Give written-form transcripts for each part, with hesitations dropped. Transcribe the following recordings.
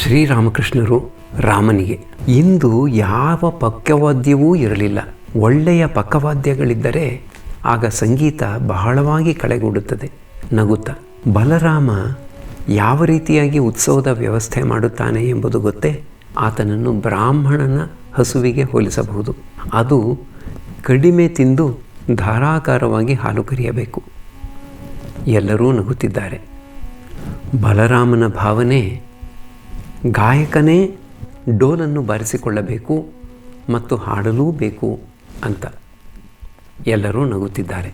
ಶ್ರೀರಾಮಕೃಷ್ಣರು ರಾಮನಿಗೆ ಇಂದು ಯಾವ ಪಕ್ಕವಾದ್ಯವೂ ಇರಲಿಲ್ಲ. ಒಳ್ಳೆಯ ಪಕ್ಕವಾದ್ಯಗಳಿದ್ದರೆ ಆಗ ಸಂಗೀತ ಬಹಳವಾಗಿ ಕಳೆಗೂಡುತ್ತದೆ. ನಗುತ್ತಾ, ಬಲರಾಮ ಯಾವ ರೀತಿಯಾಗಿ ಉತ್ಸವದ ವ್ಯವಸ್ಥೆ ಮಾಡುತ್ತಾನೆ ಎಂಬುದು ಗೊತ್ತೇ? ಆತನನ್ನು ಬ್ರಾಹ್ಮಣನ ಹಸುವಿಗೆ ಹೋಲಿಸಬಹುದು. ಅದು ಕಡಿಮೆ ತಿಂದು ಧಾರಾಕಾರವಾಗಿ ಹಾಲು ಕರೆಯಬೇಕು. ಎಲ್ಲರೂ ನಗುತ್ತಿದ್ದಾರೆ. ಬಲರಾಮನ ಭಾವನೆ ಗಾಯಕನೇ ಡೋಲನ್ನು ಬಾರಿಸಿಕೊಳ್ಳಬೇಕು ಮತ್ತು ಹಾಡಲೂ ಬೇಕು ಅಂತ. ಎಲ್ಲರೂ ನಗುತ್ತಿದ್ದಾರೆ.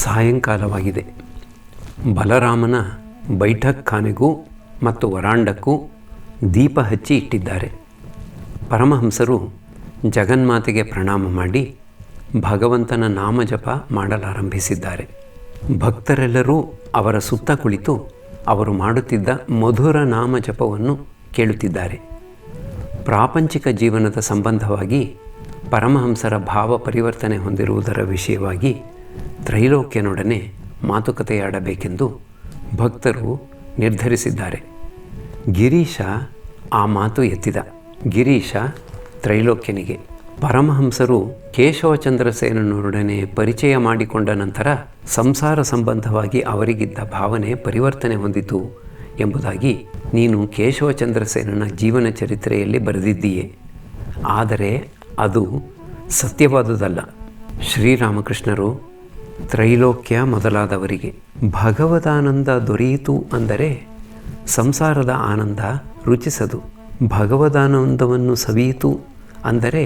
ಸಾಯಂಕಾಲವಾಗಿದೆ. ಬಲರಾಮನ ಬೈಠಕ್ ಖಾನೆಗೂ ಮತ್ತು ವರಾಂಡಕ್ಕೂ ದೀಪ ಹಚ್ಚಿ ಇಟ್ಟಿದ್ದಾರೆ. ಪರಮಹಂಸರು ಜಗನ್ಮಾತೆಗೆ ಪ್ರಣಾಮ ಮಾಡಿ ಭಗವಂತನ ನಾಮಜಪ ಮಾಡಲಾರಂಭಿಸಿದ್ದಾರೆ. ಭಕ್ತರೆಲ್ಲರೂ ಅವರ ಸುತ್ತ ಕುಳಿತು ಅವರು ಮಾಡುತ್ತಿದ್ದ ಮಧುರ ನಾಮಜಪವನ್ನು ಕೇಳುತ್ತಿದ್ದಾರೆ. ಪ್ರಾಪಂಚಿಕ ಜೀವನದ ಸಂಬಂಧವಾಗಿ ಪರಮಹಂಸರ ಭಾವ ಪರಿವರ್ತನೆ ಹೊಂದಿರುವುದರ ವಿಷಯವಾಗಿ ತ್ರೈಲೋಕ್ಯನೊಡನೆ ಮಾತುಕತೆಯಾಡಬೇಕೆಂದು ಭಕ್ತರು ನಿರ್ಧರಿಸಿದ್ದಾರೆ. ಗಿರೀಶ ಆ ಮಾತು ಎತ್ತಿದ. ಗಿರೀಶ ತ್ರೈಲೋಕ್ಯನಿಗೆ, ಪರಮಹಂಸರು ಕೇಶವಚಂದ್ರಸೇನನೊಡನೆ ಪರಿಚಯ ಮಾಡಿಕೊಂಡ ನಂತರ ಸಂಸಾರ ಸಂಬಂಧವಾಗಿ ಅವರಿಗಿದ್ದ ಭಾವನೆ ಪರಿವರ್ತನೆ ಹೊಂದಿತು ಎಂಬುದಾಗಿ ನೀನು ಕೇಶವಚಂದ್ರಸೇನನ ಜೀವನ ಚರಿತ್ರೆಯಲ್ಲಿ ಬರೆದಿದ್ದೀಯೆ. ಆದರೆ ಅದು ಸತ್ಯವಾದುದಲ್ಲ. ಶ್ರೀರಾಮಕೃಷ್ಣರು ತ್ರೈಲೋಕ್ಯ ಮೊದಲಾದವರಿಗೆ ಭಗವದಾನಂದ ದೊರೆಯಿತು ಅಂದರೆ ಸಂಸಾರದ ಆನಂದ ರುಚಿಸದು. ಭಗವದಾನಂದವನ್ನು ಸವಿಯಿತು ಅಂದರೆ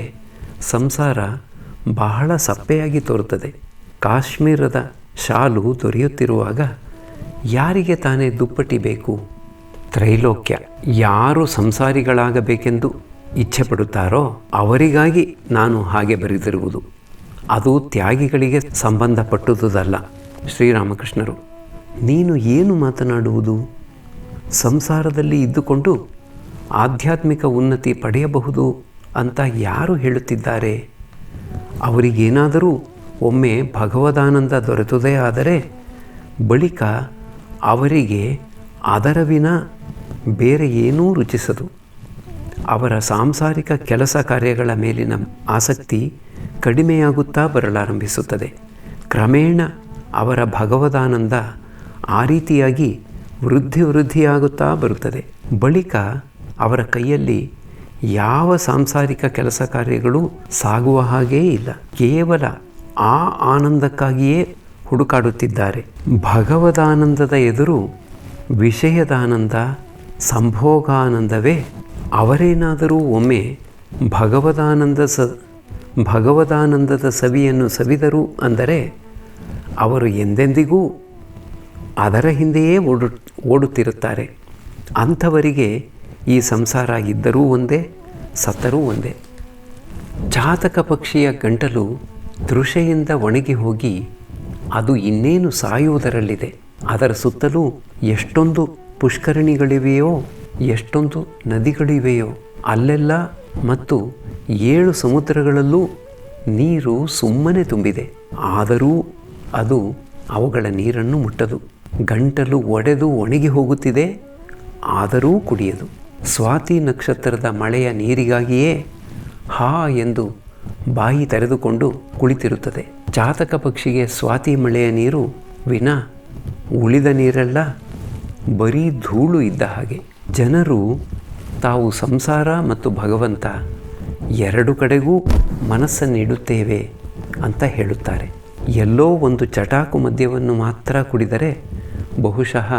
ಸಂಸಾರ ಬಹಳ ಸಪ್ಪೆಯಾಗಿ ತೋರುತ್ತದೆ. ಕಾಶ್ಮೀರದ ಶಾಲು ದೊರೆಯುತ್ತಿರುವಾಗ ಯಾರಿಗೆ ತಾನೇ ದುಪ್ಪಟಿ ಬೇಕು? ತ್ರೈಲೋಕ್ಯ ಯಾರು ಸಂಸಾರಿಗಳಾಗಬೇಕೆಂದು ಇಚ್ಛೆ ಪಡುತ್ತಾರೋ ಅವರಿಗಾಗಿ ನಾನು ಹಾಗೆ ಬರೆದಿರುವುದು. ಅದು ತ್ಯಾಗಿಗಳಿಗೆ ಸಂಬಂಧಪಟ್ಟುದಲ್ಲ. ಶ್ರೀರಾಮಕೃಷ್ಣರು, ನೀನು ಏನು ಮಾತನಾಡುವುದು? ಸಂಸಾರದಲ್ಲಿ ಇದ್ದುಕೊಂಡು ಆಧ್ಯಾತ್ಮಿಕ ಉನ್ನತಿ ಪಡೆಯಬಹುದು ಅಂತ ಯಾರು ಹೇಳುತ್ತಿದ್ದಾರೆ? ಅವರಿಗೇನಾದರೂ ಒಮ್ಮೆ ಭಗವದಾನಂದ ದೊರೆತುದೇ ಆದರೆ ಬಳಿಕ ಅವರಿಗೆ ಅದರ ವಿನ ಬೇರೆ ಏನೂ ರುಚಿಸದು. ಅವರ ಸಾಂಸಾರಿಕ ಕೆಲಸ ಕಾರ್ಯಗಳ ಮೇಲಿನ ಆಸಕ್ತಿ ಕಡಿಮೆಯಾಗುತ್ತಾ ಬರಲಾರಂಭಿಸುತ್ತದೆ. ಕ್ರಮೇಣ ಅವರ ಭಗವದಾನಂದ ಆ ರೀತಿಯಾಗಿ ವೃದ್ಧಿಯಾಗುತ್ತಾ ಬರುತ್ತದೆ. ಬಳಿಕ ಅವರ ಕೈಯಲ್ಲಿ ಯಾವ ಸಾಂಸಾರಿಕ ಕೆಲಸ ಕಾರ್ಯಗಳು ಸಾಗುವ ಹಾಗೇ ಇಲ್ಲ. ಕೇವಲ ಆ ಆನಂದಕ್ಕಾಗಿಯೇ ಹುಡುಕಾಡುತ್ತಿದ್ದಾರೆ. ಭಗವದಾನಂದದ ಎದುರು ವಿಷಯದಾನಂದ, ಸಂಭೋಗಾನಂದವೇ. ಅವರೇನಾದರೂ ಒಮ್ಮೆ ಭಗವದಾನಂದದ ಸವಿಯನ್ನು ಸವಿದರು ಅಂದರೆ ಅವರು ಎಂದೆಂದಿಗೂ ಅದರ ಹಿಂದೆಯೇ ಓಡುತ್ತಿರುತ್ತಾರೆ. ಅಂಥವರಿಗೆ ಈ ಸಂಸಾರ ಇದ್ದರೂ ಒಂದೇ, ಸತ್ತರೂ ಒಂದೇ. ಚಾತಕ ಪಕ್ಷಿಯ ಗಂಟಲು ತೃಷೆಯಿಂದ ಒಣಗಿ ಹೋಗಿ ಅದು ಇನ್ನೇನು ಸಾಯುವುದರಲ್ಲಿದೆ. ಅದರ ಸುತ್ತಲೂ ಎಷ್ಟೊಂದು ಪುಷ್ಕರಣಿಗಳಿವೆಯೋ, ಎಷ್ಟೊಂದು ನದಿಗಳಿವೆಯೋ, ಅಲ್ಲೆಲ್ಲ ಮತ್ತು 7 ಸಮುದ್ರಗಳಲ್ಲೂ ನೀರು ಸುಮ್ಮನೆ ತುಂಬಿದೆ. ಆದರೂ ಅದು ಅವುಗಳ ನೀರನ್ನು ಮುಟ್ಟದು. ಗಂಟಲು ಒಡೆದು ಒಣಗಿ ಹೋಗುತ್ತಿದೆ, ಆದರೂ ಕುಡಿಯದು. ಸ್ವಾತಿ ನಕ್ಷತ್ರದ ಮಳೆಯ ನೀರಿಗಾಗಿಯೇ ಹಾ ಎಂದು ಬಾಯಿ ತೆರೆದುಕೊಂಡು ಕುಳಿತಿರುತ್ತದೆ. ಚಾತಕ ಪಕ್ಷಿಗೆ ಸ್ವಾತಿ ಮಳೆಯ ನೀರು ವಿನ ಉಳಿದ ನೀರೆಲ್ಲ ಬರೀ ಧೂಳು ಇದ್ದ ಹಾಗೆ. ಜನರು ತಾವು ಸಂಸಾರ ಮತ್ತು ಭಗವಂತ ಎರಡು ಕಡೆಗೂ ಮನಸ್ಸನ್ನಿಡುತ್ತೇವೆ ಅಂತ ಹೇಳುತ್ತಾರೆ. ಎಲ್ಲೋ ಒಂದು ಚಟಾಕು ಮದ್ಯವನ್ನು ಮಾತ್ರ ಕುಡಿದರೆ ಬಹುಶಃ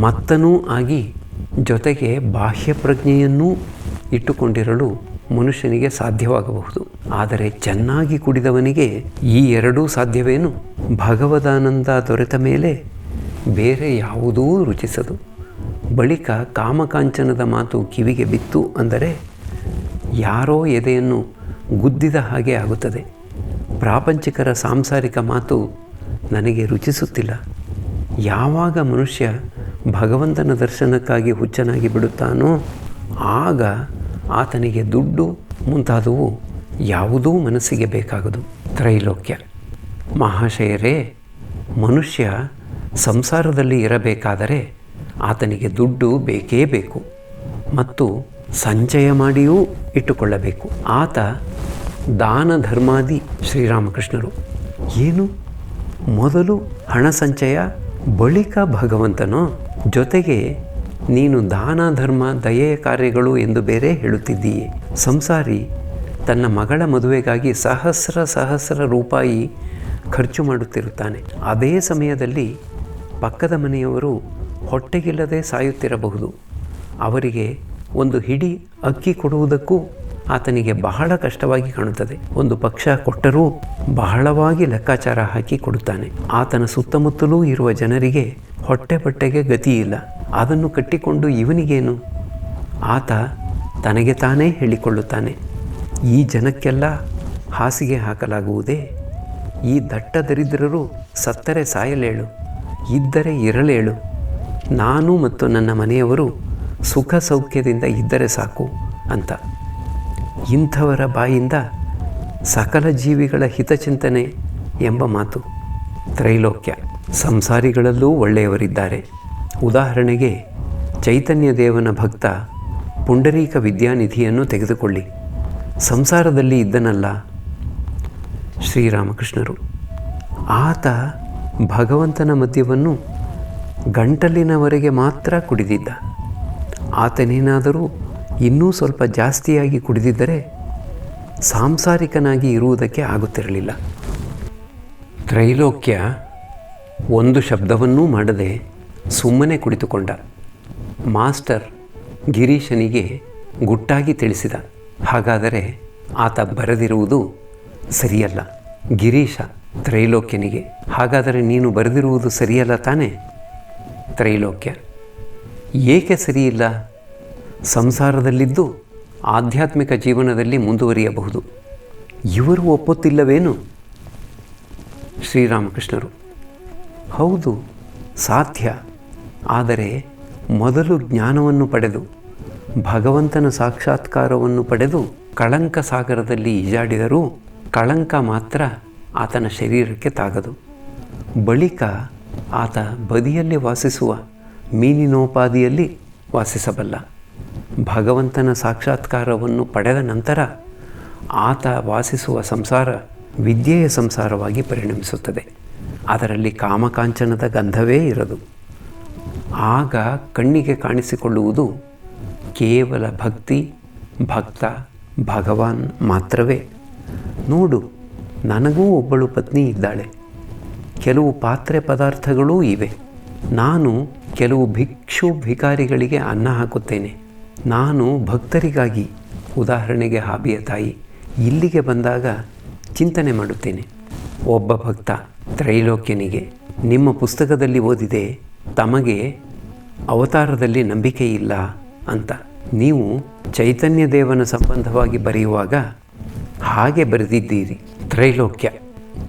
ಮತ್ತನೂ ಆಗಿ ಜೊತೆಗೆ ಬಾಹ್ಯ ಪ್ರಜ್ಞೆಯನ್ನೂ ಇಟ್ಟುಕೊಂಡಿರಲು ಮನುಷ್ಯನಿಗೆ ಸಾಧ್ಯವಾಗಬಹುದು. ಆದರೆ ಚೆನ್ನಾಗಿ ಕುಡಿದವನಿಗೆ ಈ ಎರಡೂ ಸಾಧ್ಯವೇನು? ಭಗವದಾನಂದ ದೊರೆತ ಮೇಲೆ ಬೇರೆ ಯಾವುದೂ ರುಚಿಸದು. ಬಳಿಕ ಕಾಮಕಾಂಚನದ ಮಾತು ಕಿವಿಗೆ ಬಿತ್ತು ಅಂದರೆ ಯಾರೋ ಎದೆಯನ್ನು ಗುದ್ದಿದ ಹಾಗೆ ಆಗುತ್ತದೆ. ಪ್ರಾಪಂಚಿಕರ ಸಾಂಸಾರಿಕ ಮಾತು ನನಗೆ ರುಚಿಸುತ್ತಿಲ್ಲ. ಯಾವಾಗ ಮನುಷ್ಯ ಭಗವಂತನ ದರ್ಶನಕ್ಕಾಗಿ ಹುಚ್ಚನಾಗಿ ಬಿಡುತ್ತಾನೋ ಆಗ ಆತನಿಗೆ ದುಡ್ಡು ಮುಂತಾದವು ಯಾವುದೂ ಮನಸ್ಸಿಗೆ ಬೇಕಾಗದು. ತ್ರೈಲೋಕ್ಯ ಮಹಾಶಯರೇ, ಮನುಷ್ಯ ಸಂಸಾರದಲ್ಲಿ ಇರಬೇಕಾದರೆ ಆತನಿಗೆ ದುಡ್ಡು ಬೇಕೇ ಬೇಕು. ಮತ್ತು ಸಂಚಯ ಮಾಡಿಯೂ ಇಟ್ಟುಕೊಳ್ಳಬೇಕು. ಆತ ದಾನ ಧರ್ಮಾದಿ ಶ್ರೀರಾಮಕೃಷ್ಣರು. ಏನು, ಮೊದಲು ಹಣ ಸಂಚಯ, ಬಳಿಕ ಭಗವಂತನೋ? ಜೊತೆಗೆ ನೀನು ದಾನ ಧರ್ಮ ದಯೆಯ ಕಾರ್ಯಗಳು ಎಂದು ಬೇರೆ ಹೇಳುತ್ತಿದ್ದೀಯೆ. ಸಂಸಾರಿ ತನ್ನ ಮಗಳ ಮದುವೆಗಾಗಿ ಸಹಸ್ರ ರೂಪಾಯಿ ಖರ್ಚು ಮಾಡುತ್ತಿರುತ್ತಾನೆ. ಅದೇ ಸಮಯದಲ್ಲಿ ಪಕ್ಕದ ಮನೆಯವರು ಹೊಟ್ಟೆಗಿಲ್ಲದೆ ಸಾಯುತ್ತಿರಬಹುದು. ಅವರಿಗೆ ಒಂದು ಹಿಡಿ ಅಕ್ಕಿ ಕೊಡುವುದಕ್ಕೂ ಆತನಿಗೆ ಬಹಳ ಕಷ್ಟವಾಗಿ ಕಾಣುತ್ತದೆ. ಒಂದು ಪಕ್ಷ ಕೊಟ್ಟರೂ ಬಹಳವಾಗಿ ಲೆಕ್ಕಾಚಾರ ಹಾಕಿ ಕೊಡುತ್ತಾನೆ. ಆತನ ಸುತ್ತಮುತ್ತಲೂ ಇರುವ ಜನರಿಗೆ ಹೊಟ್ಟೆ ಬಟ್ಟೆಗೆ ಗತಿಯಿಲ್ಲ. ಅದನ್ನು ಕಟ್ಟಿಕೊಂಡು ಇವನಿಗೇನು? ಆತ ತನಗೆ ತಾನೇ ಹೇಳಿಕೊಳ್ಳುತ್ತಾನೆ, ಈ ಜನಕ್ಕೆಲ್ಲ ಹಾಸಿಗೆ ಹಾಕಲಾಗುವುದೇ? ಈ ದಟ್ಟ ದರಿದ್ರರು ಸತ್ತರೆ ಸಾಯಲೇಳು, ಇದ್ದರೆ ಇರಲೇಳು. ನಾನು ಮತ್ತು ನನ್ನ ಮನೆಯವರು ಸುಖ ಸೌಖ್ಯದಿಂದ ಇದ್ದರೆ ಸಾಕು ಅಂತ. ಇಂಥವರ ಬಾಯಿಂದ ಸಕಲ ಜೀವಿಗಳ ಹಿತಚಿಂತನೆ ಎಂಬ ಮಾತು. ತ್ರೈಲೋಕ್ಯ. ಸಂಸಾರಿಗಳಲ್ಲೂ ಒಳ್ಳೆಯವರಿದ್ದಾರೆ. ಉದಾಹರಣೆಗೆ ಚೈತನ್ಯ ದೇವನ ಭಕ್ತ ಪುಂಡರೀಕ ವಿದ್ಯಾನಿಧಿಯನ್ನು ತೆಗೆದುಕೊಳ್ಳಿ. ಸಂಸಾರದಲ್ಲಿ ಇದ್ದನಲ್ಲ ಶ್ರೀರಾಮಕೃಷ್ಣರು. ಆತ ಭಗವಂತನ ಮದ್ಯವನ್ನು ಗಂಟಲಿನವರೆಗೆ ಮಾತ್ರ ಕುಡಿದಿದ್ದ. ಆತನೇನಾದರೂ ಇನ್ನೂ ಸ್ವಲ್ಪ ಜಾಸ್ತಿಯಾಗಿ ಕುಡಿದಿದ್ದರೆ ಸಾಂಸಾರಿಕನಾಗಿ ಇರುವುದಕ್ಕೆ ಆಗುತ್ತಿರಲಿಲ್ಲ. ತ್ರೈಲೋಕ್ಯ ಒಂದು ಶಬ್ದವನ್ನೂ ಮಾಡದೆ ಸುಮ್ಮನೆ ಕುಳಿತುಕೊಂಡ. ಮಾಸ್ಟರ್ ಗಿರೀಶನಿಗೆ ಗುಟ್ಟಾಗಿ ತಿಳಿಸಿದ, ಹಾಗಾದರೆ ಆತ ಬರೆದಿರುವುದು ಸರಿಯಲ್ಲ. ಗಿರೀಶ ತ್ರೈಲೋಕ್ಯನಿಗೆ, ಹಾಗಾದರೆ ನೀನು ಬರೆದಿರುವುದು ಸರಿಯಲ್ಲ ತಾನೇ? ತ್ರೈಲೋಕ್ಯ, ಏಕೆ ಸರಿಯಿಲ್ಲ? ಸಂಸಾರದಲ್ಲಿದ್ದು ಆಧ್ಯಾತ್ಮಿಕ ಜೀವನದಲ್ಲಿ ಮುಂದುವರಿಯಬಹುದು. ಇವರು ಒಪ್ಪುತ್ತಿಲ್ಲವೇನು? ಶ್ರೀರಾಮಕೃಷ್ಣರು, ಹೌದು, ಸಾಧ್ಯ. ಆದರೆ ಮೊದಲು ಜ್ಞಾನವನ್ನು ಪಡೆದು ಭಗವಂತನ ಸಾಕ್ಷಾತ್ಕಾರವನ್ನು ಪಡೆದು ಕಳಂಕ ಸಾಗರದಲ್ಲಿ ಈಜಾಡಿದರೂ ಕಳಂಕ ಮಾತ್ರ ಆತನ ಶರೀರಕ್ಕೆ ತಾಗದು. ಬಳಿಕ ಆತ ಬದಿಯಲ್ಲಿ ವಾಸಿಸುವ ಮೀನಿನೋಪಾದಿಯಲ್ಲಿ ವಾಸಿಸಬಲ್ಲ. ಭಗವಂತನ ಸಾಕ್ಷಾತ್ಕಾರವನ್ನು ಪಡೆದ ನಂತರ ಆತ ವಾಸಿಸುವ ಸಂಸಾರ ವಿದ್ಯೆಯ ಸಂಸಾರವಾಗಿ ಪರಿಣಮಿಸುತ್ತದೆ. ಅದರಲ್ಲಿ ಕಾಮಕಾಂಚನದ ಗಂಧವೇ ಇರದು. ಆಗ ಕಣ್ಣಿಗೆ ಕಾಣಿಸಿಕೊಳ್ಳುವುದು ಕೇವಲ ಭಕ್ತಿ, ಭಕ್ತ, ಭಗವಾನ್ ಮಾತ್ರವೇ. ನೋಡು, ನನಗೂ ಒಬ್ಬಳು ಪತ್ನಿ ಇದ್ದಾಳೆ. ಕೆಲವು ಪಾತ್ರೆ ಪದಾರ್ಥಗಳೂ ಇವೆ. ನಾನು ಕೆಲವು ಭಿಕ್ಷು ಭಿಕಾರಿಗಳಿಗೆ ಅನ್ನ ಹಾಕುತ್ತೇನೆ. ನಾನು ಭಕ್ತರಿಗಾಗಿ, ಉದಾಹರಣೆಗೆ ಹಾಬಿಯ ತಾಯಿ ಇಲ್ಲಿಗೆ ಬಂದಾಗ ಚಿಂತನೆ ಮಾಡುತ್ತೇನೆ. ಒಬ್ಬ ಭಕ್ತ ತ್ರೈಲೋಕ್ಯನಿಗೆ, ನಿಮ್ಮ ಪುಸ್ತಕದಲ್ಲಿ ಓದಿದೆ ತಮಗೆ ಅವತಾರದಲ್ಲಿ ನಂಬಿಕೆ ಇಲ್ಲ ಅಂತ. ನೀವು ಚೈತನ್ಯ ದೇವನ ಸಂಬಂಧವಾಗಿ ಬರೆಯುವಾಗ ಹಾಗೆ ಬರೆದಿದ್ದೀರಿ. ತ್ರೈಲೋಕ್ಯ,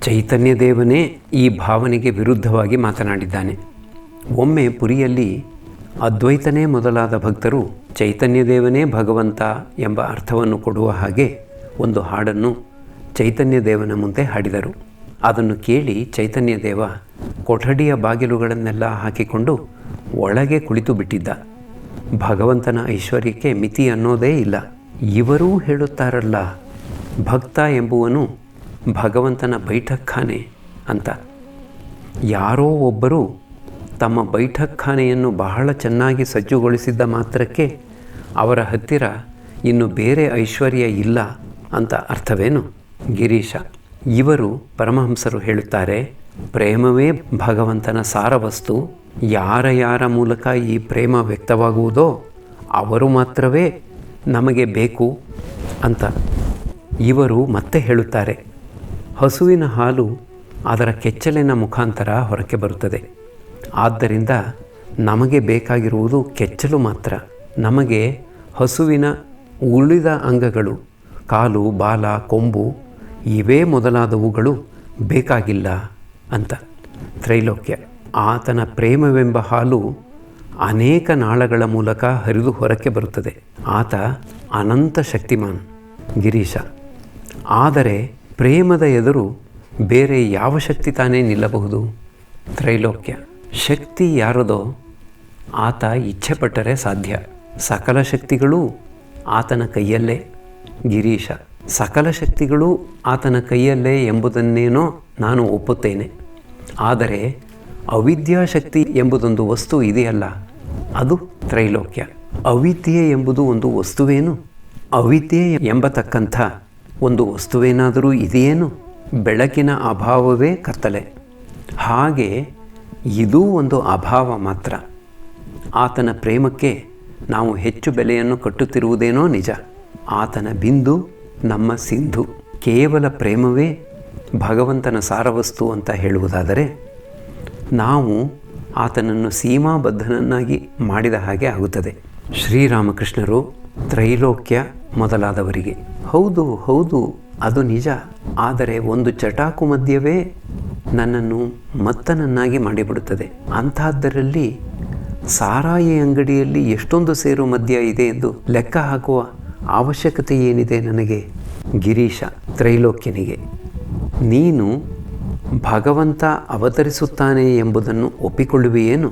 ಚೈತನ್ಯ ದೇವನೇ ಈ ಭಾವನೆಗೆ ವಿರುದ್ಧವಾಗಿ ಮಾತನಾಡಿದ್ದಾನೆ. ಒಮ್ಮೆ ಪುರಿಯಲ್ಲಿ ಅದ್ವೈತನೇ ಮೊದಲಾದ ಭಕ್ತರು ಚೈತನ್ಯ ದೇವನೇ ಭಗವಂತ ಎಂಬ ಅರ್ಥವನ್ನು ಕೊಡುವ ಹಾಗೆ ಒಂದು ಹಾಡನ್ನು ಚೈತನ್ಯ ದೇವನ ಮುಂದೆ ಹಾಡಿದರು. ಅದನ್ನು ಕೇಳಿ ಚೈತನ್ಯ ದೇವ ಕೊಠಡಿಯ ಬಾಗಿಲುಗಳನ್ನೆಲ್ಲ ಹಾಕಿಕೊಂಡು ಒಳಗೆ ಕುಳಿತು ಬಿಟ್ಟಿದ್ದ. ಭಗವಂತನ ಐಶ್ವರ್ಯಕ್ಕೆ ಮಿತಿ ಅನ್ನೋದೇ ಇಲ್ಲ. ಇವರೂ ಹೇಳುತ್ತಾರಲ್ಲ, ಭಕ್ತ ಎಂಬುವನು ಭಗವಂತನ ಬೈಠಕ್ಖಾನೆ ಅಂತ. ಯಾರೋ ಒಬ್ಬರು ತಮ್ಮ ಬೈಠಕ್ಖಾನೆಯನ್ನು ಬಹಳ ಚೆನ್ನಾಗಿ ಸಜ್ಜುಗೊಳಿಸಿದ್ದ ಮಾತ್ರಕ್ಕೆ ಅವರ ಹತ್ತಿರ ಇನ್ನು ಬೇರೆ ಐಶ್ವರ್ಯ ಇಲ್ಲ ಅಂತ ಅರ್ಥವೇನು? ಗಿರೀಶ, ಇವರು ಪರಮಹಂಸರು ಹೇಳುತ್ತಾರೆ, ಪ್ರೇಮವೇ ಭಗವಂತನ ಸಾರವಸ್ತು. ಯಾರ ಮೂಲಕ ಈ ಪ್ರೇಮ ವ್ಯಕ್ತವಾಗುವುದೋ ಅವರು ಮಾತ್ರವೇ ನಮಗೆ ಬೇಕು ಅಂತ. ಇವರು ಮತ್ತೆ ಹೇಳುತ್ತಾರೆ, ಹಸುವಿನ ಹಾಲು ಅದರ ಕೆಚ್ಚಲಿನ ಮುಖಾಂತರ ಹೊರಕ್ಕೆ ಬರುತ್ತದೆ. ಆದ್ದರಿಂದ ನಮಗೆ ಬೇಕಾಗಿರುವುದು ಕೆಚ್ಚಲು ಮಾತ್ರ. ನಮಗೆ ಹಸುವಿನ ಉಳಿದ ಅಂಗಗಳು, ಕಾಲು, ಬಾಲ, ಕೊಂಬು ಇವೇ ಮೊದಲಾದವುಗಳು ಬೇಕಾಗಿಲ್ಲ ಅಂತ. ತ್ರೈಲೋಕ್ಯ, ಆತನ ಪ್ರೇಮವೆಂಬ ಹಾಲು ಅನೇಕ ನಾಳಗಳ ಮೂಲಕ ಹರಿದು ಹೊರಕ್ಕೆ ಬರುತ್ತದೆ. ಆತ ಅನಂತ ಶಕ್ತಿಮಾನ್. ಗಿರೀಶ, ಆದರೆ ಪ್ರೇಮದ ಎದುರು ಬೇರೆ ಯಾವ ಶಕ್ತಿ ತಾನೇ ನಿಲ್ಲಬಹುದು? ತ್ರೈಲೋಕ್ಯ, ಶಕ್ತಿ ಯಾರದೋ ಆತ ಇಚ್ಛೆಪಟ್ಟರೆ ಸಾಧ್ಯ. ಸಕಲ ಶಕ್ತಿಗಳೂ ಆತನ ಕೈಯಲ್ಲೇ. ಗಿರೀಶ: ಸಕಲ ಶಕ್ತಿಗಳು ಆತನ ಕೈಯಲ್ಲೇ ಎಂಬುದನ್ನೇನೋ ನಾನು ಒಪ್ಪುತ್ತೇನೆ. ಆದರೆ ಅವಿದ್ಯಾಶಕ್ತಿ ಎಂಬುದೊಂದು ವಸ್ತು ಇದೆಯಲ್ಲ, ಅದು ತ್ರೈಲೋಕ್ಯ. ಅವಿದ್ಯೆ ಎಂಬುದು ಒಂದು ವಸ್ತುವೇನು? ಅವಿದ್ಯೆ ಎಂಬತಕ್ಕಂಥ ಒಂದು ವಸ್ತುವೇನಾದರೂ ಇದೆಯೇನು? ಬೆಳಕಿನ ಅಭಾವವೇ ಕತ್ತಲೆ. ಹಾಗೆ ಇದೂ ಒಂದು ಅಭಾವ ಮಾತ್ರ. ಆತನ ಪ್ರೇಮಕ್ಕೆ ನಾವು ಹೆಚ್ಚು ಬೆಲೆಯನ್ನು ಕಟ್ಟುತ್ತಿರುವುದೇನೋ ನಿಜ. ಆತನ ಬಿಂದು ನಮ್ಮ ಸಿಂಧು. ಕೇವಲ ಪ್ರೇಮವೇ ಭಗವಂತನ ಸಾರವಸ್ತು ಅಂತ ಹೇಳುವುದಾದರೆ ನಾವು ಆತನನ್ನು ಸೀಮಾಬದ್ಧನನ್ನಾಗಿ ಮಾಡಿದ ಹಾಗೆ ಆಗುತ್ತದೆ. ಶ್ರೀರಾಮಕೃಷ್ಣರು ತ್ರೈಲೋಕ್ಯ ಮೊದಲಾದವರಿಗೆ ಹೌದು ಹೌದು ಅದು ನಿಜ, ಆದರೆ ಒಂದು ಚಟಾಕು ಮದ್ಯವೇ ನನ್ನನ್ನು ಮತ್ತನನ್ನಾಗಿ ಮಾಡಿಬಿಡುತ್ತದೆ. ಅಂಥದ್ದರಲ್ಲಿ ಸಾರಾಯಿ ಅಂಗಡಿಯಲ್ಲಿ ಎಷ್ಟೊಂದು ಸೇರು ಮದ್ಯ ಇದೆ ಎಂದು ಲೆಕ್ಕ ಹಾಕುವ ಅವಶ್ಯಕತೆ ಏನಿದೆ ನನಗೆ? ಗಿರೀಶ ತ್ರೈಲೋಕ್ಯನಿಗೆ: ನೀನು ಭಗವಂತ ಅವತರಿಸುತ್ತಾನೆ ಎಂಬುದನ್ನು ಒಪ್ಪಿಕೊಳ್ಳುವೆಯೇನು?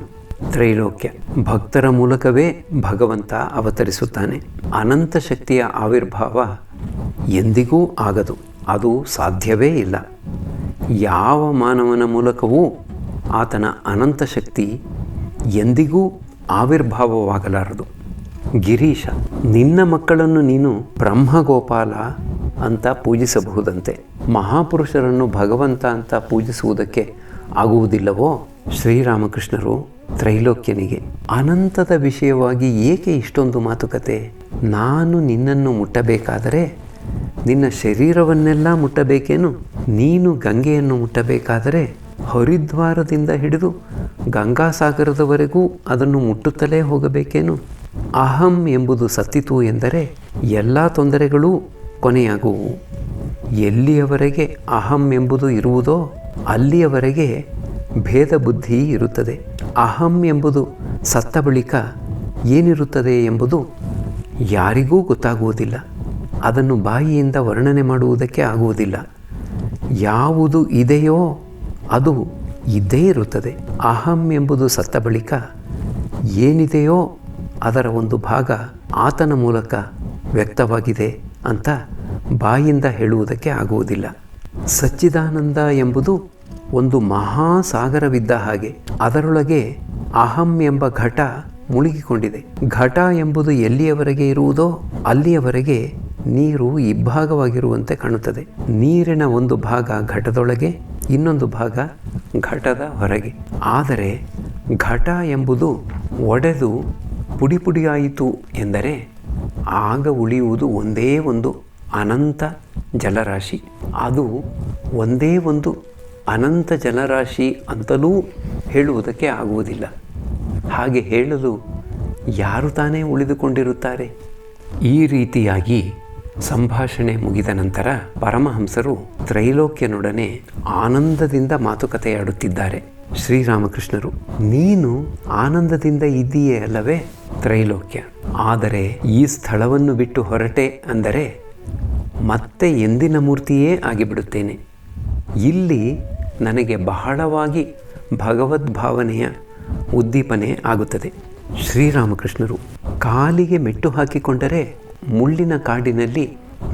ತ್ರೈಲೋಕ್ಯ: ಭಕ್ತರ ಮೂಲಕವೇ ಭಗವಂತ ಅವತರಿಸುತ್ತಾನೆ. ಅನಂತ ಶಕ್ತಿಯ ಆವಿರ್ಭಾವ ಎಂದಿಗೂ ಆಗದು, ಅದು ಸಾಧ್ಯವೇ ಇಲ್ಲ. ಯಾವ ಮಾನವನ ಮೂಲಕವೂ ಆತನ ಅನಂತ ಶಕ್ತಿ ಎಂದಿಗೂ ಆವಿರ್ಭಾವವಾಗಲಾರದು. ಗಿರೀಶ: ನಿನ್ನ ಮಕ್ಕಳನ್ನು ನೀನು ಬ್ರಹ್ಮಗೋಪಾಲ ಅಂತ ಪೂಜಿಸಬಹುದಂತೆ, ಮಹಾಪುರುಷರನ್ನು ಭಗವಂತ ಅಂತ ಪೂಜಿಸುವುದಕ್ಕೆ ಆಗುವುದಿಲ್ಲವೋ? ಶ್ರೀರಾಮಕೃಷ್ಣರು ತ್ರೈಲೋಕ್ಯನಿಗೆ: ಅನಂತದ ವಿಷಯವಾಗಿ ಏಕೆ ಇಷ್ಟೊಂದು ಮಾತುಕತೆ? ನಾನು ನಿನ್ನನ್ನು ಮುಟ್ಟಬೇಕಾದರೆ ನಿನ್ನ ಶರೀರವನ್ನೆಲ್ಲ ಮುಟ್ಟಬೇಕೇನು? ನೀನು ಗಂಗೆಯನ್ನು ಮುಟ್ಟಬೇಕಾದರೆ ಹರಿದ್ವಾರದಿಂದ ಹಿಡಿದು ಗಂಗಾಸಾಗರದವರೆಗೂ ಅದನ್ನು ಮುಟ್ಟುತ್ತಲೇ ಹೋಗಬೇಕೇನು? ಅಹಂ ಎಂಬುದು ಸತ್ತಿತು ಎಂದರೆ ಎಲ್ಲ ತೊಂದರೆಗಳೂ ಕೊನೆಯಾಗುವು. ಎಲ್ಲಿಯವರೆಗೆ ಅಹಂ ಎಂಬುದು ಇರುವುದೋ ಅಲ್ಲಿಯವರೆಗೆ ಭೇದ ಬುದ್ಧಿ ಇರುತ್ತದೆ. ಅಹಂ ಎಂಬುದು ಸತ್ತ ಬಳಿಕ ಏನಿರುತ್ತದೆ ಎಂಬುದು ಯಾರಿಗೂ ಗೊತ್ತಾಗುವುದಿಲ್ಲ. ಅದನ್ನು ಬಾಯಿಯಿಂದ ವರ್ಣನೆ ಮಾಡುವುದಕ್ಕೆ ಆಗುವುದಿಲ್ಲ. ಯಾವುದು ಇದೆಯೋ ಅದು ಇದ್ದೇ ಇರುತ್ತದೆ. ಅಹಂ ಎಂಬುದು ಸತ್ತ ಬಳಿಕ ಏನಿದೆಯೋ ಅದರ ಒಂದು ಭಾಗ ಆತನ ಮೂಲಕ ವ್ಯಕ್ತವಾಗಿದೆ ಅಂತ ಬಾಯಿಂದ ಹೇಳುವುದಕ್ಕೆ ಆಗುವುದಿಲ್ಲ. ಸಚ್ಚಿದಾನಂದ ಎಂಬುದು ಒಂದು ಮಹಾಸಾಗರವಿದ್ದ ಹಾಗೆ. ಅದರೊಳಗೆ ಅಹಂ ಎಂಬ ಘಟ ಮುಳುಗಿಕೊಂಡಿದೆ. ಘಟ ಎಂಬುದು ಎಲ್ಲಿಯವರೆಗೆ ಇರುವುದೋ ಅಲ್ಲಿಯವರೆಗೆ ನೀರು ಇಬ್ಬಾಗವಾಗಿರುವಂತೆ ಕಾಣುತ್ತದೆ. ನೀರಿನ ಒಂದು ಭಾಗ ಘಟದೊಳಗೆ, ಇನ್ನೊಂದು ಭಾಗ ಘಟದ ಹೊರಗೆ. ಆದರೆ ಘಟ ಎಂಬುದು ಒಡೆದು ಪುಡಿ ಪುಡಿಯಾಯಿತು ಎಂದರೆ ಆಗ ಉಳಿಯುವುದು ಒಂದೇ ಒಂದು ಅನಂತ ಜಲರಾಶಿ. ಅದು ಒಂದೇ ಒಂದು ಅನಂತ ಜಲರಾಶಿ ಅಂತಲೂ ಹೇಳುವುದಕ್ಕೆ ಆಗುವುದಿಲ್ಲ. ಹಾಗೆ ಹೇಳಲು ಯಾರು ತಾನೇ ಉಳಿದುಕೊಂಡಿರುತ್ತಾರೆ? ಈ ರೀತಿಯಾಗಿ ಸಂಭಾಷಣೆ ಮುಗಿದ ನಂತರ ಪರಮಹಂಸರು ತ್ರೈಲೋಕ್ಯನೊಡನೆ ಆನಂದದಿಂದ ಮಾತುಕತೆಯಾಡುತ್ತಿದ್ದಾರೆ. ಶ್ರೀರಾಮಕೃಷ್ಣರು: ನೀನು ಆನಂದದಿಂದ ಇದ್ದೀಯೇ ಅಲ್ಲವೇ? ತ್ರೈಲೋಕ್ಯ: ಆದರೆ ಈ ಸ್ಥಳವನ್ನು ಬಿಟ್ಟು ಹೊರಟೆ ಅಂದರೆ ಮತ್ತೆ ಎಂದಿನ ಮೂರ್ತಿಯೇ ಆಗಿಬಿಡುತ್ತೇನೆ. ಇಲ್ಲಿ ನನಗೆ ಬಹಳವಾಗಿ ಭಗವದ್ಭಾವನೆಯ ಉದ್ದೀಪನೆ ಆಗುತ್ತದೆ. ಶ್ರೀರಾಮಕೃಷ್ಣರು: ಕಾಲಿಗೆ ಮೆಟ್ಟು ಹಾಕಿಕೊಂಡರೆ ಮುಳ್ಳಿನ ಕಾಡಿನಲ್ಲಿ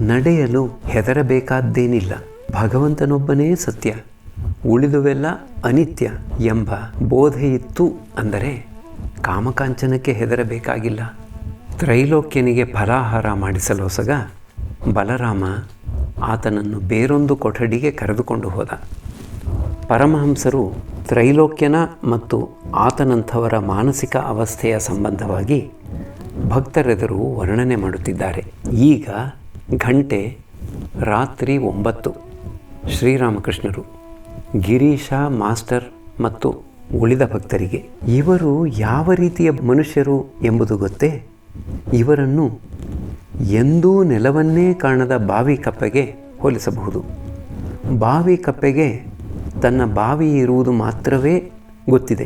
ನಡೆಯಲು ಹೆದರಬೇಕಾದ್ದೇನಿಲ್ಲ. ಭಗವಂತನೊಬ್ಬನೇ ಸತ್ಯ, ಉಳಿದುವೆಲ್ಲ ಅನಿತ್ಯ ಎಂಬ ಬೋಧೆಯಿತ್ತು ಅಂದರೆ ಕಾಮಕಾಂಚನಕ್ಕೆ ಹೆದರಬೇಕಾಗಿಲ್ಲ. ತ್ರೈಲೋಕ್ಯನಿಗೆ ಫಲಾಹಾರ ಮಾಡಿಸಲೊಸಗ ಬಲರಾಮ ಆತನನ್ನು ಬೇರೊಂದು ಕೊಠಡಿಗೆ ಕರೆದುಕೊಂಡು ಹೋದ. ಪರಮಹಂಸರು ತ್ರೈಲೋಕ್ಯನ ಮತ್ತು ಆತನಂಥವರ ಮಾನಸಿಕ ಅವಸ್ಥೆಯ ಸಂಬಂಧವಾಗಿ ಭಕ್ತರೆದುರು ವರ್ಣನೆ ಮಾಡುತ್ತಿದ್ದಾರೆ. ಈಗ ಗಂಟೆ ರಾತ್ರಿ 9. ಶ್ರೀರಾಮಕೃಷ್ಣರು ಗಿರೀಶ ಮಾಸ್ಟರ್ ಮತ್ತು ಉಳಿದ ಭಕ್ತರಿಗೆ: ಇವರು ಯಾವ ರೀತಿಯ ಮನುಷ್ಯರು ಎಂಬುದು ಗೊತ್ತೇ? ಇವರನ್ನು ಎಂದೂ ನೆಲವನ್ನೇ ಕಾಣದ ಬಾವಿ ಕಪ್ಪೆಗೆ ಹೋಲಿಸಬಹುದು. ಬಾವಿ ಕಪ್ಪೆಗೆ ತನ್ನ ಬಾವಿ ಇರುವುದು ಮಾತ್ರವೇ ಗೊತ್ತಿದೆ.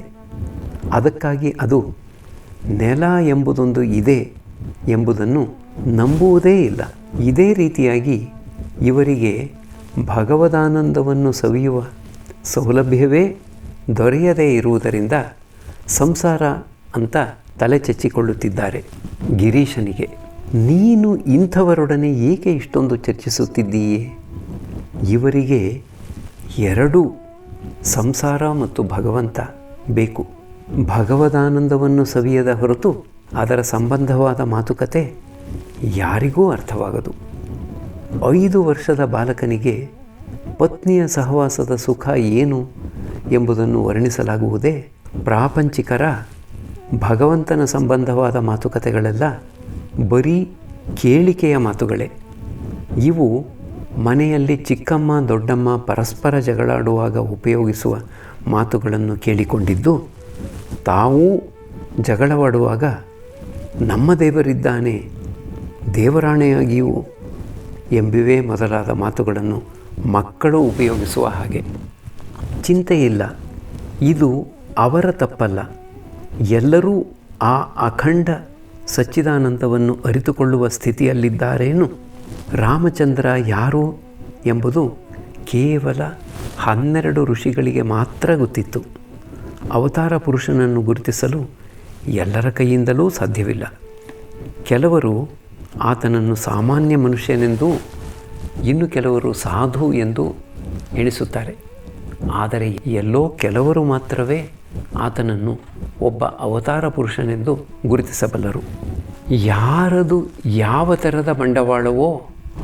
ಅದಕ್ಕಾಗಿ ಅದು ನೆಲ ಎಂಬುದೊಂದು ಇದೆ ಎಂಬುದನ್ನು ನಂಬುವುದೇ ಇಲ್ಲ. ಇದೇ ರೀತಿಯಾಗಿ ಇವರಿಗೆ ಭಗವದಾನಂದವನ್ನು ಸವಿಯುವ ಸೌಲಭ್ಯವೇ ದೊರೆಯದೇ ಇರುವುದರಿಂದ ಸಂಸಾರ ಅಂತ ತಲೆ ಚೆಚ್ಚಿಕೊಳ್ಳುತ್ತಿದ್ದಾರೆ. ಗಿರೀಶನಿಗೆ, ನೀನು ಇಂಥವರೊಡನೆ ಏಕೆ ಇಷ್ಟೊಂದು ಚರ್ಚಿಸುತ್ತಿದ್ದೀಯೇ? ಇವರಿಗೆ ಎರಡೂ ಸಂಸಾರ ಮತ್ತು ಭಗವಂತ ಬೇಕು. ಭಗವದಾನಂದವನ್ನು ಸವಿಯದ ಹೊರತು ಅದರ ಸಂಬಂಧವಾದ ಮಾತುಕತೆ ಯಾರಿಗೂ ಅರ್ಥವಾಗದು. 5 ವರ್ಷದ ಬಾಲಕನಿಗೆ ಪತ್ನಿಯ ಸಹವಾಸದ ಸುಖ ಏನು ಎಂಬುದನ್ನು ವರ್ಣಿಸಲಾಗುವುದೇ. ಪ್ರಾಪಂಚಿಕರ ಭಗವಂತನ ಸಂಬಂಧವಾದ ಮಾತುಕತೆಗಳೆಲ್ಲ ಬರೀ ಕೇಳಿಕೆಯ ಮಾತುಗಳೇ. ಇವು ಮನೆಯಲ್ಲಿ ಚಿಕ್ಕಮ್ಮ ದೊಡ್ಡಮ್ಮ ಪರಸ್ಪರ ಜಗಳಾಡುವಾಗ ಉಪಯೋಗಿಸುವ ಮಾತುಗಳನ್ನು ಕೇಳಿಕೊಂಡಿದ್ದು, ತಾವೂ ಜಗಳವಾಡುವಾಗ ನಮ್ಮ ದೇವರಿದ್ದಾನೆ, ದೇವರಾಣೆಯಾಗಿಯೂ ಎಂಬುವೇ ಮೊದಲಾದ ಮಾತುಗಳನ್ನು ಮಕ್ಕಳು ಉಪಯೋಗಿಸುವ ಹಾಗೆ. ಚಿಂತೆಯಿಲ್ಲ, ಇದು ಅವರ ತಪ್ಪಲ್ಲ. ಎಲ್ಲರೂ ಆ ಅಖಂಡ ಸಚ್ಚಿದಾನಂದವನ್ನು ಅರಿತುಕೊಳ್ಳುವ ಸ್ಥಿತಿಯಲ್ಲಿದ್ದಾರೇನು? ರಾಮಚಂದ್ರ ಯಾರು ಎಂಬುದು ಕೇವಲ 12 ಋಷಿಗಳಿಗೆ ಮಾತ್ರ ಗೊತ್ತಿತ್ತು. ಅವತಾರ ಪುರುಷನನ್ನು ಗುರುತಿಸಲು ಎಲ್ಲರ ಕೈಯಿಂದಲೂ ಸಾಧ್ಯವಿಲ್ಲ. ಕೆಲವರು ಆತನನ್ನು ಸಾಮಾನ್ಯ ಮನುಷ್ಯನೆಂದೂ ಇನ್ನು ಕೆಲವರು ಸಾಧು ಎಂದು ಎಣಿಸುತ್ತಾರೆ. ಆದರೆ ಎಲ್ಲೋ ಕೆಲವರು ಮಾತ್ರವೇ ಆತನನ್ನು ಒಬ್ಬ ಅವತಾರ ಪುರುಷನೆಂದು ಗುರುತಿಸಬಲ್ಲರು. ಯಾರದು ಯಾವ ಥರದ ಬಂಡವಾಳವೋ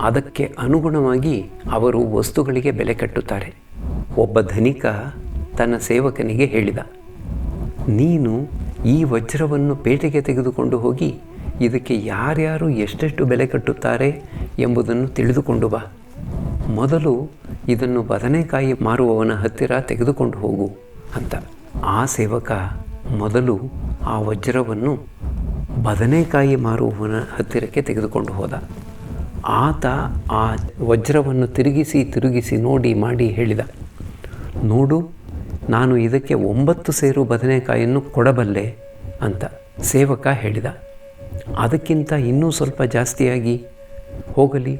ಅದಕ್ಕೆ ಅನುಗುಣವಾಗಿ ಅವರು ವಸ್ತುಗಳಿಗೆ ಬೆಲೆ ಕಟ್ಟುತ್ತಾರೆ. ಒಬ್ಬ ಧನಿಕ ತನ್ನ ಸೇವಕನಿಗೆ ಹೇಳಿದ, ನೀನು ಈ ವಜ್ರವನ್ನು ಪೇಟೆಗೆ ತೆಗೆದುಕೊಂಡು ಹೋಗಿ ಇದಕ್ಕೆ ಯಾರ್ಯಾರು ಎಷ್ಟೆಷ್ಟು ಬೆಲೆ ಕಟ್ಟುತ್ತಾರೆ ಎಂಬುದನ್ನು ತಿಳಿದುಕೊಂಡು ಬಾ. ಮೊದಲು ಇದನ್ನು ಬದನೆಕಾಯಿ ಮಾರುವವನ ಹತ್ತಿರ ತೆಗೆದುಕೊಂಡು ಹೋಗು ಅಂತ. ಆ ಸೇವಕ ಮೊದಲು ಆ ವಜ್ರವನ್ನು ಬದನೆಕಾಯಿ ಮಾರುವವನ ಹತ್ತಿರಕ್ಕೆ ತೆಗೆದುಕೊಂಡು ಹೋದ. ಆತ ಆ ವಜ್ರವನ್ನು ತಿರುಗಿಸಿ ನೋಡಿ ಮಾಡಿ ಹೇಳಿದ, ನೋಡು, ನಾನು ಇದಕ್ಕೆ 9 ಸೇರು ಬದನೆಕಾಯನ್ನು ಕೊಡಬಲ್ಲೆ ಅಂತ. ಸೇವಕ ಹೇಳಿದ, ಅದಕ್ಕಿಂತ ಇನ್ನೂ ಸ್ವಲ್ಪ ಜಾಸ್ತಿಯಾಗಿ ಹೋಗಲಿ,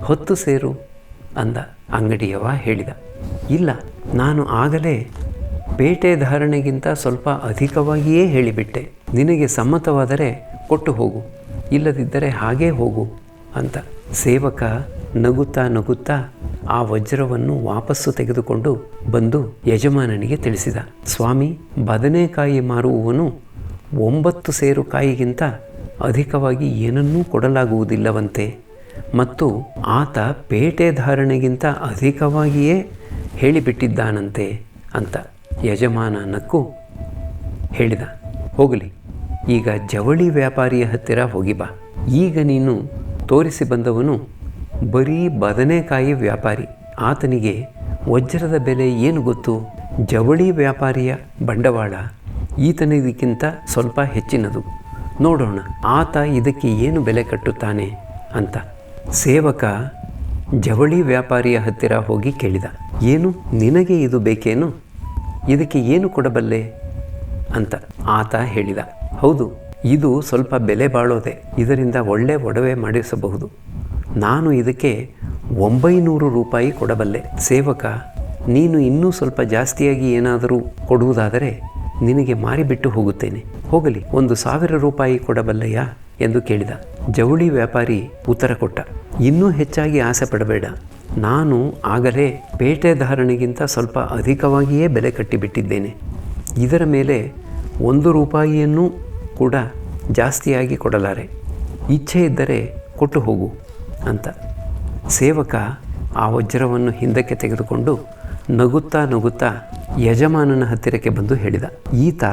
10 ಸೇರು ಅಂದ. ಅಂಗಡಿಯವ ಹೇಳಿದ, ಇಲ್ಲ, ನಾನು ಆಗಲೇ ಪೇಟೆ ಧಾರಣೆಗಿಂತ ಸ್ವಲ್ಪ ಅಧಿಕವಾಗಿಯೇ ಹೇಳಿಬಿಟ್ಟೆ. ನಿನಗೆ ಸಮ್ಮತವಾದರೆ ಕೊಟ್ಟು ಹೋಗು, ಇಲ್ಲದಿದ್ದರೆ ಹಾಗೇ ಹೋಗು ಅಂತ. ಸೇವಕ ನಗುತ್ತಾ ಆ ವಜ್ರವನ್ನು ವಾಪಸ್ಸು ತೆಗೆದುಕೊಂಡು ಬಂದು ಯಜಮಾನನಿಗೆ ತಿಳಿಸಿದ, ಸ್ವಾಮಿ, ಬದನೆಕಾಯಿ ಮಾರುವವನು 9 ಸೇರು ಕಾಯಿಗಿಂತ ಅಧಿಕವಾಗಿ ಏನನ್ನೂ ಕೊಡಲಾಗುವುದಿಲ್ಲವಂತೆ, ಮತ್ತು ಆತ ಪೇಟೆ ಧಾರಣೆಗಿಂತ ಅಧಿಕವಾಗಿಯೇ ಹೇಳಿಬಿಟ್ಟಿದ್ದಾನಂತೆ ಅಂತ. ಯಜಮಾನ ನಕ್ಕು ಹೇಳಿದ, ಹೋಗಲಿ, ಈಗ ಜವಳಿ ವ್ಯಾಪಾರಿಯ ಹತ್ತಿರ ಹೋಗಿ ಬಾ. ಈಗ ನೀನು ತೋರಿಸಿ ಬಂದವನು ಬರೀ ಬದನೆಕಾಯಿ ವ್ಯಾಪಾರಿ. ಆತನಿಗೆ ವಜ್ರದ ಬೆಲೆ ಏನು ಗೊತ್ತು? ಜವಳಿ ವ್ಯಾಪಾರಿಯ ಬಂಡವಾಳ ಈತನಿಗಿಂತ ಸ್ವಲ್ಪ ಹೆಚ್ಚಿನದು. ನೋಡೋಣ ಆತ ಇದಕ್ಕೆ ಏನು ಬೆಲೆ ಕಟ್ಟುತ್ತಾನೆ ಅಂತ. ಸೇವಕ ಜವಳಿ ವ್ಯಾಪಾರಿಯ ಹತ್ತಿರ ಹೋಗಿ ಕೇಳಿದ, ಏನು, ನಿನಗೆ ಇದು ಬೇಕೇನು? ಇದಕ್ಕೆ ಏನು ಕೊಡಬಲ್ಲೆ ಅಂತ. ಆತ ಹೇಳಿದ, ಹೌದು, ಇದು ಸ್ವಲ್ಪ ಬೆಲೆ ಬಾಳೋದೆ, ಇದರಿಂದ ಒಳ್ಳೆ ಒಡವೆ ಮಾಡಿಸಬಹುದು. ನಾನು ಇದಕ್ಕೆ 900 ರೂಪಾಯಿ ಕೊಡಬಲ್ಲೆ. ಸೇವಕ, ನೀನು ಇನ್ನೂ ಸ್ವಲ್ಪ ಜಾಸ್ತಿಯಾಗಿ ಏನಾದರೂ ಕೊಡುವುದಾದರೆ ನಿನಗೆ ಮಾರಿಬಿಟ್ಟು ಹೋಗುತ್ತೇನೆ. ಹೋಗಲಿ, 1000 ರೂಪಾಯಿ ಕೊಡಬಲ್ಲೆಯಾ ಎಂದು ಕೇಳಿದ. ಜವಳಿ ವ್ಯಾಪಾರಿ ಉತ್ತರ ಕೊಟ್ಟ, ಇನ್ನೂ ಹೆಚ್ಚಾಗಿ ಆಸೆ ಪಡಬೇಡ. ನಾನು ಆಗಲೇ ಪೇಟೆ ಧಾರಣೆಗಿಂತ ಸ್ವಲ್ಪ ಅಧಿಕವಾಗಿಯೇ ಬೆಲೆ ಕಟ್ಟಿಬಿಟ್ಟಿದ್ದೇನೆ. ಇದರ ಮೇಲೆ 1 ರೂಪಾಯಿಯನ್ನೂ ಕೂಡ ಜಾಸ್ತಿಯಾಗಿ ಕೊಡಲಾರೆ. ಇಚ್ಛೆ ಇದ್ದರೆ ಕೊಟ್ಟು ಹೋಗು ಅಂತ. ಸೇವಕ ಆ ವಜ್ರವನ್ನು ಹಿಂದಕ್ಕೆ ತೆಗೆದುಕೊಂಡು ನಗುತ್ತಾ ಯಜಮಾನನ ಹತ್ತಿರಕ್ಕೆ ಬಂದು ಹೇಳಿದ, ಈತ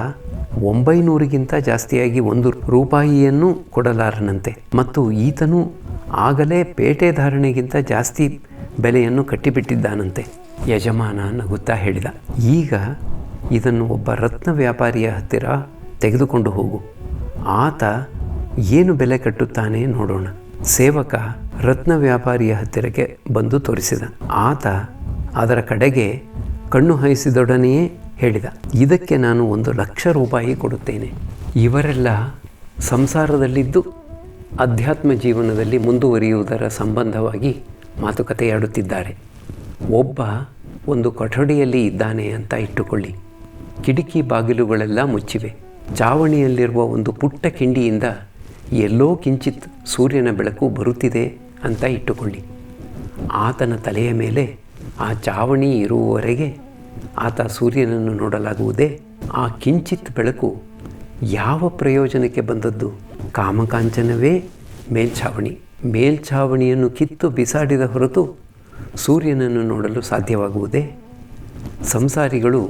900ಗಿಂತ ಜಾಸ್ತಿಯಾಗಿ 1 ರೂಪಾಯಿಯನ್ನು ಕೊಡಲಾರನಂತೆ, ಮತ್ತು ಈತನು ಆಗಲೇ ಪೇಟೆ ಧಾರಣೆಗಿಂತ ಜಾಸ್ತಿ ಬೆಲೆಯನ್ನು ಕಟ್ಟಿಬಿಟ್ಟಿದ್ದಾನಂತೆ. ಯಜಮಾನ ನಗುತ್ತಾ ಹೇಳಿದ, ಈಗ ಇದನ್ನು ಒಬ್ಬ ರತ್ನ ವ್ಯಾಪಾರಿಯ ಹತ್ತಿರ ತೆಗೆದುಕೊಂಡು ಹೋಗು. ಆತ ಏನು ಬೆಲೆ ಕಟ್ಟುತ್ತಾನೆ ನೋಡೋಣ. ಸೇವಕ ರತ್ನ ವ್ಯಾಪಾರಿಯ ಹತ್ತಿರಕ್ಕೆ ಬಂದು ತೋರಿಸಿದ. ಆತ ಅದರ ಕಡೆಗೆ ಕಣ್ಣು ಹಾಯಿಸಿದೊಡನೆಯೇ ಹೇಳಿದ, ಇದಕ್ಕೆ ನಾನು 1,00,000 ರೂಪಾಯಿ ಕೊಡುತ್ತೇನೆ. ಇವರೆಲ್ಲ ಸಂಸಾರದಲ್ಲಿದ್ದು ಅಧ್ಯಾತ್ಮ ಜೀವನದಲ್ಲಿ ಮುಂದುವರಿಯುವುದರ ಸಂಬಂಧವಾಗಿ ಮಾತುಕತೆಯಾಡುತ್ತಿದ್ದಾರೆ. ಒಬ್ಬ ಒಂದು ಕೊಠಡಿಯಲ್ಲಿ ಇದ್ದಾನೆ ಅಂತ ಇಟ್ಟುಕೊಳ್ಳಿ. ಕಿಟಕಿ ಬಾಗಿಲುಗಳೆಲ್ಲ ಮುಚ್ಚಿವೆ. ಚಾವಣಿಯಲ್ಲಿರುವ ಒಂದು ಪುಟ್ಟ ಕಿಂಡಿಯಿಂದ ಎಲ್ಲೋ ಕಿಂಚಿತ್ ಸೂರ್ಯನ ಬೆಳಕು ಬರುತ್ತಿದೆ ಅಂತ ಇಟ್ಟುಕೊಳ್ಳಿ. ಆತನ ತಲೆಯ ಮೇಲೆ ಆ ಚಾವಣಿ ಇರುವವರೆಗೆ ಆತ ಸೂರ್ಯನನ್ನು ನೋಡಲಾಗುವುದೇ? ಆ ಕಿಂಚಿತ್ ಬೆಳಕು ಯಾವ ಪ್ರಯೋಜನಕ್ಕೆ ಬಂದದ್ದು? ಕಾಮಕಾಂಚನವೇ ಮೇಲ್ಛಾವಣಿ. ಮೇಲ್ಛಾವಣಿಯನ್ನು ಕಿತ್ತು ಬಿಸಾಡಿದ ಹೊರತು ಸೂರ್ಯನನ್ನು ನೋಡಲು ಸಾಧ್ಯವಾಗುವುದೇ? ಸಂಸಾರಿಗಳು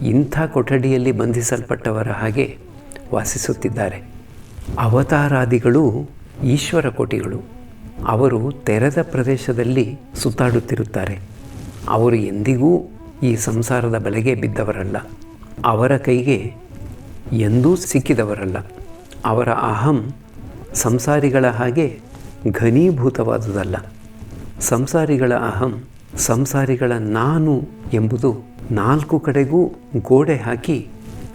ಇಂಥ ಕೊಠಡಿಯಲ್ಲಿ ಬಂಧಿಸಲ್ಪಟ್ಟವರ ಹಾಗೆ ವಾಸಿಸುತ್ತಿದ್ದಾರೆ. ಅವತಾರಾದಿಗಳು ಈಶ್ವರ ಕೋಟಿಗಳು. ಅವರು ತೆರೆದ ಪ್ರದೇಶದಲ್ಲಿ ಸುತ್ತಾಡುತ್ತಿರುತ್ತಾರೆ. ಅವರು ಎಂದಿಗೂ ಈ ಸಂಸಾರದ ಬಲೆಗೆ ಬಿದ್ದವರಲ್ಲ. ಅವರ ಕೈಗೆ ಎಂದೂ ಸಿಕ್ಕಿದವರಲ್ಲ. ಅವರ ಅಹಂ ಸಂಸಾರಿಗಳ ಹಾಗೆ ಘನೀಭೂತವಾದುದಲ್ಲ. ಸಂಸಾರಿಗಳ ಅಹಂ, ಸಂಸಾರಿಗಳ ನಾನು ಎಂಬುದು ನಾಲ್ಕು ಕಡೆಗೂ ಗೋಡೆ ಹಾಕಿ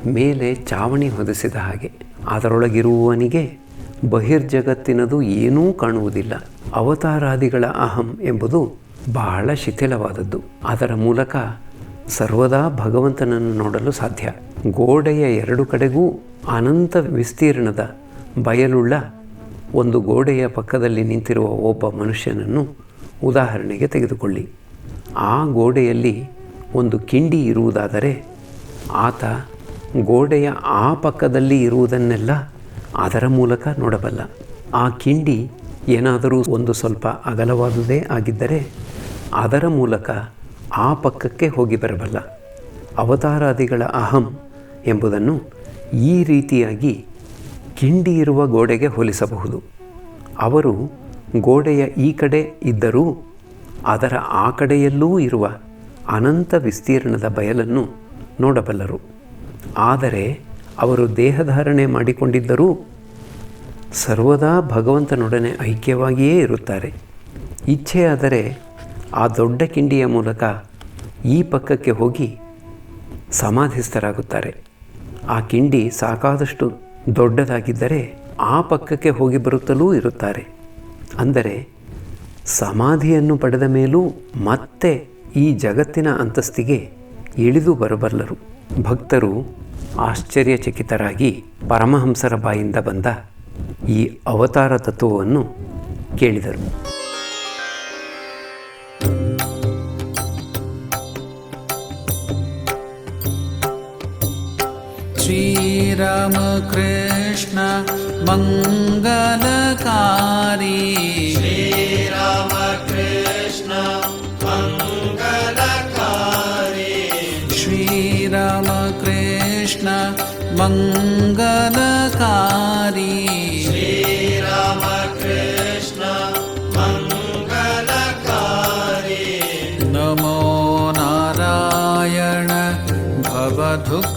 ಮೇಲೆ ಚಾವಣಿ ಹೊದಿಸಿದ ಹಾಗೆ. ಅದರೊಳಗಿರುವವನಿಗೆ ಬಹಿರ್ಜಗತ್ತಿನದು ಏನೂ ಕಾಣುವುದಿಲ್ಲ. ಅವತಾರಾದಿಗಳ ಅಹಂ ಎಂಬುದು ಬಹಳ ಶಿಥಿಲವಾದದ್ದು. ಅದರ ಮೂಲಕ ಸರ್ವದಾ ಭಗವಂತನನ್ನು ನೋಡಲು ಸಾಧ್ಯ. ಗೋಡೆಯ ಎರಡು ಕಡೆಗೂ ಅನಂತ ವಿಸ್ತೀರ್ಣದ ಬಯಲುಳ್ಳ ಒಂದು ಗೋಡೆಯ ಪಕ್ಕದಲ್ಲಿ ನಿಂತಿರುವ ಒಬ್ಬ ಮನುಷ್ಯನನ್ನು ಉದಾಹರಣೆಗೆ ತೆಗೆದುಕೊಳ್ಳಿ. ಆ ಗೋಡೆಯಲ್ಲಿ ಒಂದು ಕಿಂಡಿ ಇರುವುದಾದರೆ ಆತ ಗೋಡೆಯ ಆ ಪಕ್ಕದಲ್ಲಿ ಇರುವುದನ್ನೆಲ್ಲ ಅದರ ಮೂಲಕ ನೋಡಬಲ್ಲ. ಆ ಕಿಂಡಿ ಏನಾದರೂ ಒಂದು ಸ್ವಲ್ಪ ಅಗಲವಾದುದೇ ಆಗಿದ್ದರೆ ಅದರ ಮೂಲಕ ಆ ಪಕ್ಕಕ್ಕೆ ಹೋಗಿ ಬರಬಲ್ಲ. ಅವತಾರಾದಿಗಳ ಅಹಂ ಎಂಬುದನ್ನು ಈ ರೀತಿಯಾಗಿ ಕಿಂಡಿ ಇರುವ ಗೋಡೆಗೆ ಹೋಲಿಸಬಹುದು. ಅವರು ಗೋಡೆಯ ಈ ಕಡೆ ಇದ್ದರೂ ಅದರ ಆ ಕಡೆಯಲ್ಲೂ ಇರುವ ಅನಂತ ವಿಸ್ತೀರ್ಣದ ಬಯಲನ್ನು ನೋಡಬಲ್ಲರು. ಆದರೆ ಅವರು ದೇಹಧಾರಣೆ ಮಾಡಿಕೊಂಡಿದ್ದರೂ ಸರ್ವದಾ ಭಗವಂತನೊಡನೆ ಐಕ್ಯವಾಗಿಯೇ ಇರುತ್ತಾರೆ. ಇಚ್ಛೆಯಾದರೆ ಆ ದೊಡ್ಡ ಕಿಂಡಿಯ ಮೂಲಕ ಈ ಪಕ್ಕಕ್ಕೆ ಹೋಗಿ ಸಮಾಧಿಸ್ಥರಾಗುತ್ತಾರೆ. ಆ ಕಿಂಡಿ ಸಾಕಾದಷ್ಟು ದೊಡ್ಡದಾಗಿದ್ದರೆ ಆ ಪಕ್ಕಕ್ಕೆ ಹೋಗಿ ಬರುತ್ತಲೂ ಇರುತ್ತಾರೆ. ಅಂದರೆ ಸಮಾಧಿಯನ್ನು ಪಡೆದ ಮೇಲೂ ಮತ್ತೆ ಈ ಜಗತ್ತಿನ ಅಂತಸ್ತಿಗೆ ಇಳಿದು ಬರಬಲ್ಲರು. ಭಕ್ತರು ಆಶ್ಚರ್ಯಚಕಿತರಾಗಿ ಪರಮಹಂಸರ ಬಾಯಿಂದ ಬಂದ ಈ ಅವತಾರ ತತ್ವವನ್ನು ಕೇಳಿದರು. ಶ್ರೀರಾಮ ಕೃಷ್ಣ ಮಂಗಲಕಾರಿ, ಶ್ರೀರಾಮ ಕೃಷ್ಣ ಮಂಗಲಕಾರಿ, ಶ್ರೀರಾಮ ಕೃಷ್ಣ ಮಂಗಲಕಾರಿ, ಶ್ರೀರಾಮ ಕೃಷ್ಣ ಮಂಗಲಕಾರಿ. ನಮೋ ನಾರಾಯಣ ಭವದುಃಖಹಾರಿ.